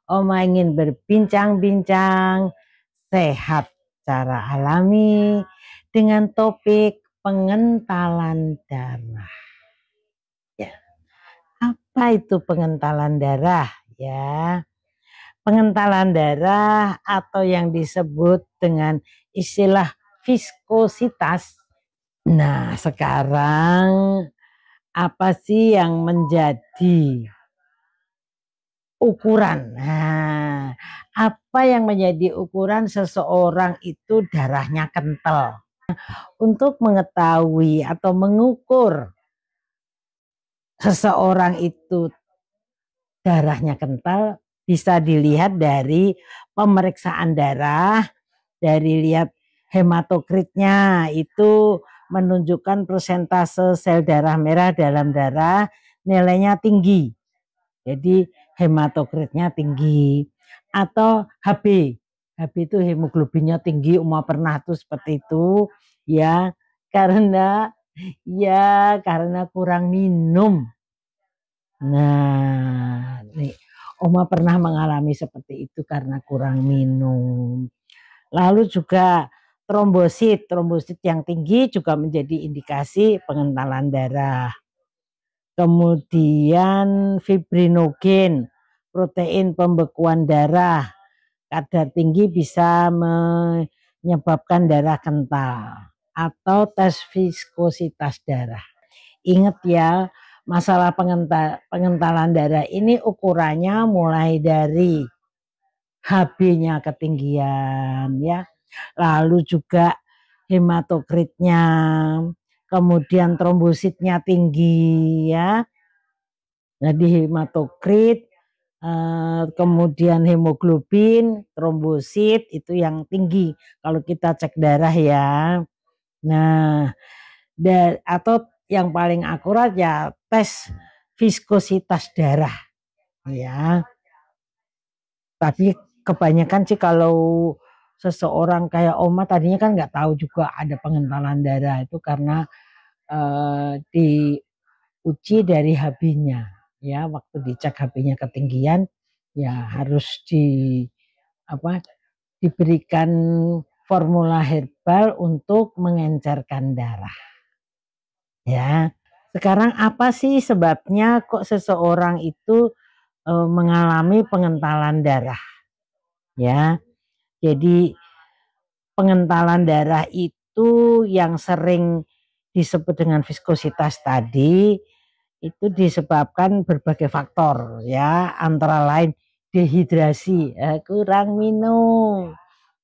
Oma ingin berbincang-bincang sehat secara alami dengan topik pengentalan darah. Ya, apa itu pengentalan darah? Ya, pengentalan darah atau yang disebut dengan istilah viskositas. Nah, sekarang apa sih yang menjadi ukuran? Nah, apa yang menjadi ukuran seseorang itu darahnya kental? Untuk mengetahui atau mengukur seseorang itu darahnya kental bisa dilihat dari pemeriksaan darah, dari lihat hematokritnya itu menunjukkan persentase sel darah merah dalam darah nilainya tinggi. Jadi hematokritnya tinggi atau HB. HB itu hemoglobinnya tinggi, pernah tuh seperti itu ya karena karena kurang minum. Nah, nih pernah mengalami seperti itu karena kurang minum. Lalu juga trombosit yang tinggi juga menjadi indikasi pengentalan darah. Kemudian fibrinogen, protein pembekuan darah, kadar tinggi bisa menyebabkan darah kental atau tes viskositas darah. Ingat ya, masalah pengentalan darah ini ukurannya mulai dari HB-nya ketinggian ya, lalu juga hematokritnya, kemudian trombositnya tinggi ya. Jadi hematokrit, kemudian hemoglobin, trombosit itu yang tinggi kalau kita cek darah ya. Nah, atau yang paling akurat ya tes viskositas darah ya. Tapi kebanyakan sih kalau seseorang kayak Oma tadinya kan nggak tahu juga ada pengentalan darah itu karena diuji dari HB-nya ya, waktu dicek HB-nya ketinggian ya harus diberikan formula herbal untuk mengencerkan darah ya. Sekarang apa sih sebabnya kok seseorang itu mengalami pengentalan darah ya? Jadi pengentalan darah itu yang sering disebut dengan viskositas tadi itu disebabkan berbagai faktor ya, antara lain dehidrasi, kurang minum.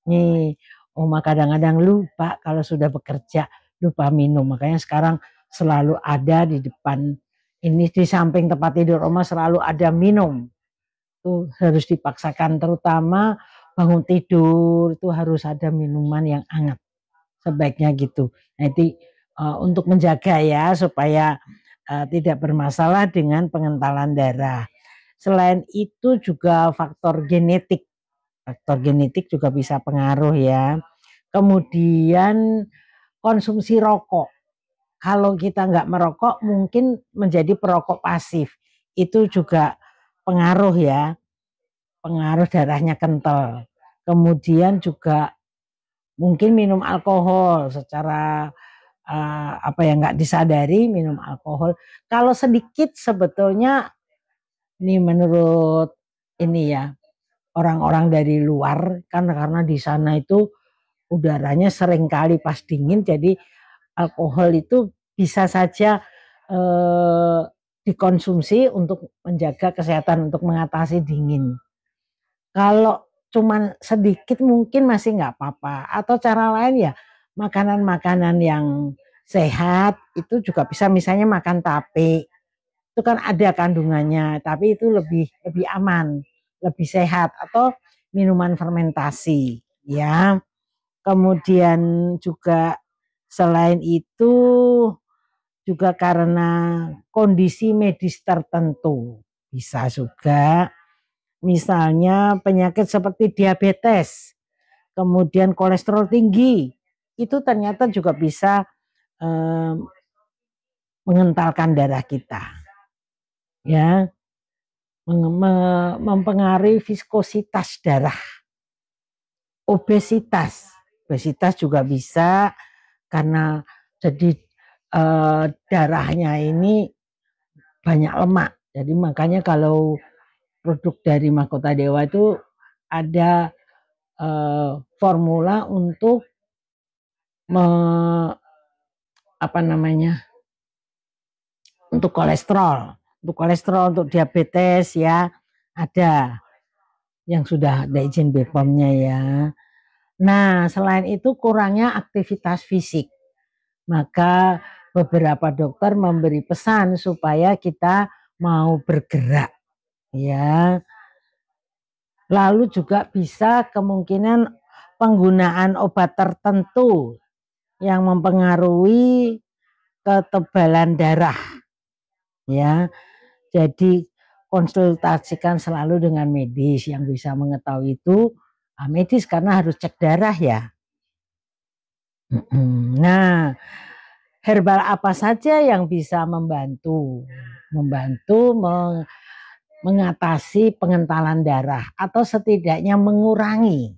Nih, Oma kadang-kadang lupa kalau sudah bekerja, lupa minum. Makanya sekarang selalu ada di depan ini, di samping tempat tidur Oma selalu ada minum. Itu harus dipaksakan, terutama bangun tidur itu harus ada minuman yang hangat. Sebaiknya gitu. Nanti untuk menjaga ya supaya tidak bermasalah dengan pengentalan darah. Selain itu juga faktor genetik. Faktor genetik juga bisa pengaruh ya. Kemudian konsumsi rokok. Kalau kita nggak merokok mungkin menjadi perokok pasif. Itu juga pengaruh ya. Pengaruh darahnya kental. Kemudian juga mungkin minum alkohol secara nggak disadari minum alkohol. Kalau sedikit sebetulnya ini menurut ini ya orang-orang dari luar kan karena di sana itu udaranya sering kali pas dingin jadi alkohol itu bisa saja eh, dikonsumsi untuk menjaga kesehatan untuk mengatasi dingin. Kalau cuman sedikit mungkin masih nggak apa-apa. Atau cara lain ya makanan-makanan yang sehat itu juga bisa, misalnya makan tape. Itu kan ada kandungannya, tapi itu lebih lebih aman, lebih sehat. Atau minuman fermentasi ya. Kemudian juga selain itu juga karena kondisi medis tertentu bisa juga. Misalnya penyakit seperti diabetes, kemudian kolesterol tinggi, itu ternyata juga bisa eh, mengentalkan darah kita. Ya, mempengaruhi viskositas darah, obesitas. Obesitas juga bisa karena jadi darahnya ini banyak lemak. Jadi makanya kalau produk dari Mahkota Dewa itu ada formula untuk untuk kolesterol, untuk diabetes ya, ada yang sudah ada izin BPOM-nya ya. Nah, selain itu kurangnya aktivitas fisik. Maka beberapa dokter memberi pesan supaya kita mau bergerak ya. Lalu juga bisa kemungkinan penggunaan obat tertentu yang mempengaruhi ketebalan darah ya. Jadi konsultasikan selalu dengan medis yang bisa mengetahui itu. Medis karena harus cek darah ya. Nah, herbal apa saja yang bisa membantu mengatasi pengentalan darah atau setidaknya mengurangi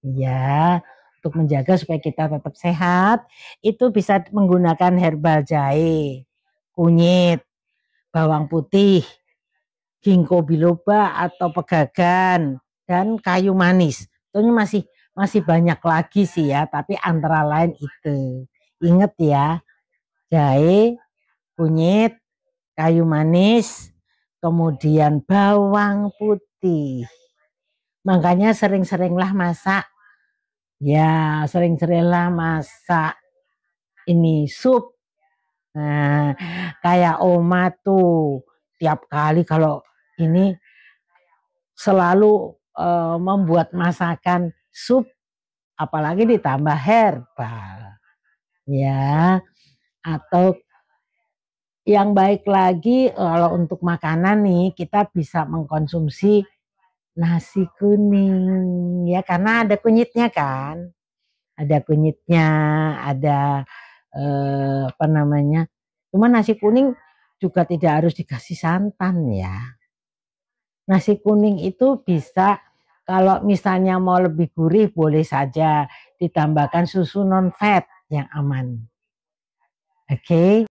ya, untuk menjaga supaya kita tetap sehat. Itu bisa menggunakan herbal jahe, kunyit, bawang putih, ginkgo biloba atau pegagan, dan kayu manis. Tentunya masih banyak lagi sih ya, tapi antara lain itu. Ingat ya, jahe, kunyit, kayu manis, kemudian bawang putih. Makanya sering-seringlah masak. Ya, sering-seringlah masak ini sup. Nah, kayak Oma tuh tiap kali kalau ini selalu membuat masakan sup, apalagi ditambah herbal ya. Atau yang baik lagi kalau untuk makanan nih, kita bisa mengkonsumsi nasi kuning ya, karena ada kunyitnya kan, ada kunyitnya, ada apa namanya. Cuma nasi kuning juga tidak harus dikasih santan ya. Nasi kuning itu bisa kalau misalnya mau lebih gurih boleh saja ditambahkan susu non fat yang aman. Oke.